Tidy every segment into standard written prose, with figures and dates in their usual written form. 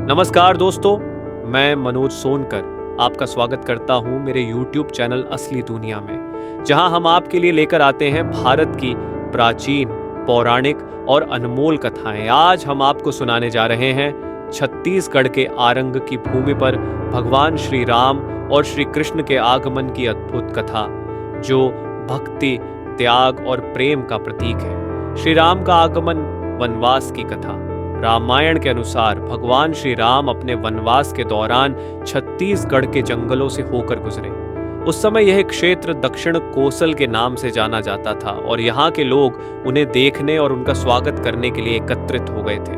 नमस्कार दोस्तों, मैं मनोज सोनकर आपका स्वागत करता हूं मेरे YouTube चैनल असली दुनिया में, जहां हम आपके लिए लेकर आते हैं भारत की प्राचीन, पौराणिक और अनमोल कथाएं। आज हम आपको सुनाने जा रहे हैं छत्तीसगढ़ के आरंग की भूमि पर भगवान श्री राम और श्री कृष्ण के आगमन की अद्भुत कथा, जो भक्ति, त्याग और प्रेम का प्रतीक है। श्री राम का आगमन, वनवास की कथा। रामायण के अनुसार भगवान श्री राम अपने वनवास के दौरान छत्तीसगढ़ के जंगलों से होकर गुजरे। उस समय यह क्षेत्र दक्षिण कोसल के नाम से जाना जाता था और यहाँ के लोग उन्हें देखने और उनका स्वागत करने के लिए एकत्रित हो गए थे।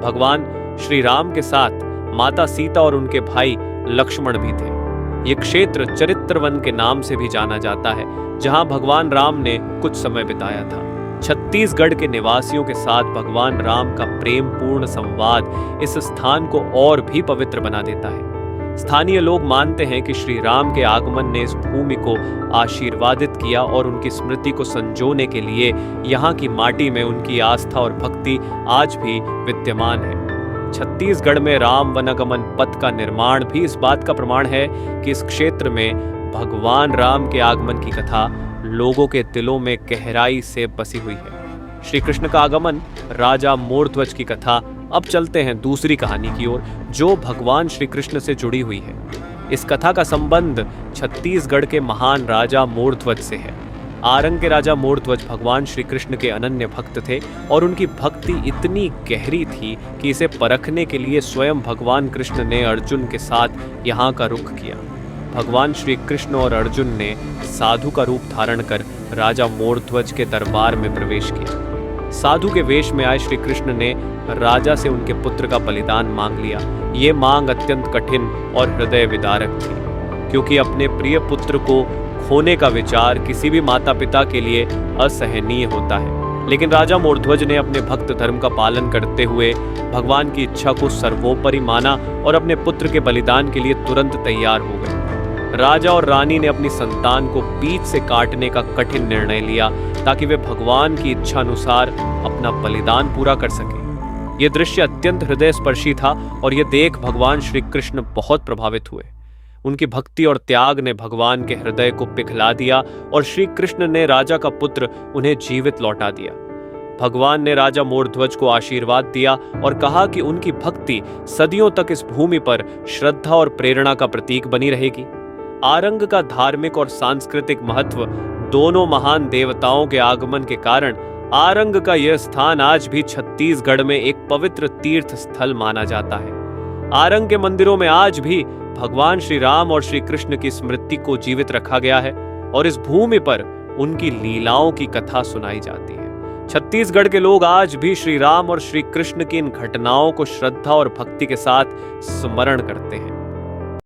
भगवान श्री राम के साथ माता सीता और उनके भाई लक्ष्मण भी थे। ये क्षेत्र चरित्रवन के नाम से भी जाना जाता है, जहाँ भगवान राम ने कुछ समय बिताया था। छत्तीसगढ़ के निवासियों के साथ भगवान राम का प्रेम पूर्ण संवाद इस स्थान को और भी पवित्र बना देता है। स्थानीय लोग मानते हैं कि श्री राम के आगमन ने इस भूमि को आशीर्वादित किया और उनकी स्मृति को संजोने के लिए यहाँ की माटी में उनकी आस्था और भक्ति आज भी विद्यमान है। छत्तीसगढ़ में राम वनागमन पथ का निर्माण भी इस बात का प्रमाण है कि इस क्षेत्र में भगवान राम के आगमन की कथा लोगों के दिलों में गहराई से बसी हुई है। श्री कृष्ण का आगमन, राजा मोरध्वज की कथा। अब चलते हैं दूसरी कहानी की ओर, जो भगवान श्री कृष्ण से जुड़ी हुई है। इस कथा का संबंध छत्तीसगढ़ के महान राजा मोरध्वज से है। आरंग के राजा मोरध्वज भगवान श्री कृष्ण के अनन्य भक्त थे और उनकी भक्ति इतनी गहरी थी कि इसे परखने के लिए स्वयं भगवान कृष्ण ने अर्जुन के साथ यहाँ का रुख किया। भगवान श्री कृष्ण और अर्जुन ने साधु का रूप धारण कर राजा मोरध्वज के दरबार में प्रवेश किया। साधु के वेश में आए श्री कृष्ण ने राजा से उनके पुत्र का बलिदान मांग लिया। ये मांग अत्यंत कठिन और हृदय विदारक थी, क्योंकि अपने प्रिय पुत्र को खोने का विचार किसी भी माता पिता के लिए असहनीय होता है। लेकिन राजा मोरध्वज ने अपने भक्त धर्म का पालन करते हुए भगवान की इच्छा को सर्वोपरि माना और अपने पुत्र के बलिदान के लिए तुरंत तैयार हो गए। राजा और रानी ने अपनी संतान को बीच से काटने का कठिन निर्णय लिया, ताकि वे भगवान की इच्छा अनुसार अपना बलिदान पूरा कर सके। यह दृश्य अत्यंत हृदय स्पर्शी था और यह देख भगवान श्री कृष्ण बहुत प्रभावित हुए। उनकी भक्ति और त्याग ने भगवान के हृदय को पिघला दिया और श्री कृष्ण ने राजा का पुत्र उन्हें जीवित लौटा दिया। भगवान ने राजा मोरध्वज को आशीर्वाद दिया और कहा कि उनकी भक्ति सदियों तक इस भूमि पर श्रद्धा और प्रेरणा का प्रतीक बनी रहेगी। आरंग का धार्मिक और सांस्कृतिक महत्व, दोनों महान देवताओं के आगमन के कारण आरंग का यह स्थान आज भी छत्तीसगढ़ में एक पवित्र तीर्थ स्थल माना जाता है। आरंग के मंदिरों में आज भी भगवान श्री राम और श्री कृष्ण की स्मृति को जीवित रखा गया है और इस भूमि पर उनकी लीलाओं की कथा सुनाई जाती है। छत्तीसगढ़ के लोग आज भी श्री राम और श्री कृष्ण की इन घटनाओं को श्रद्धा और भक्ति के साथ स्मरण करते हैं।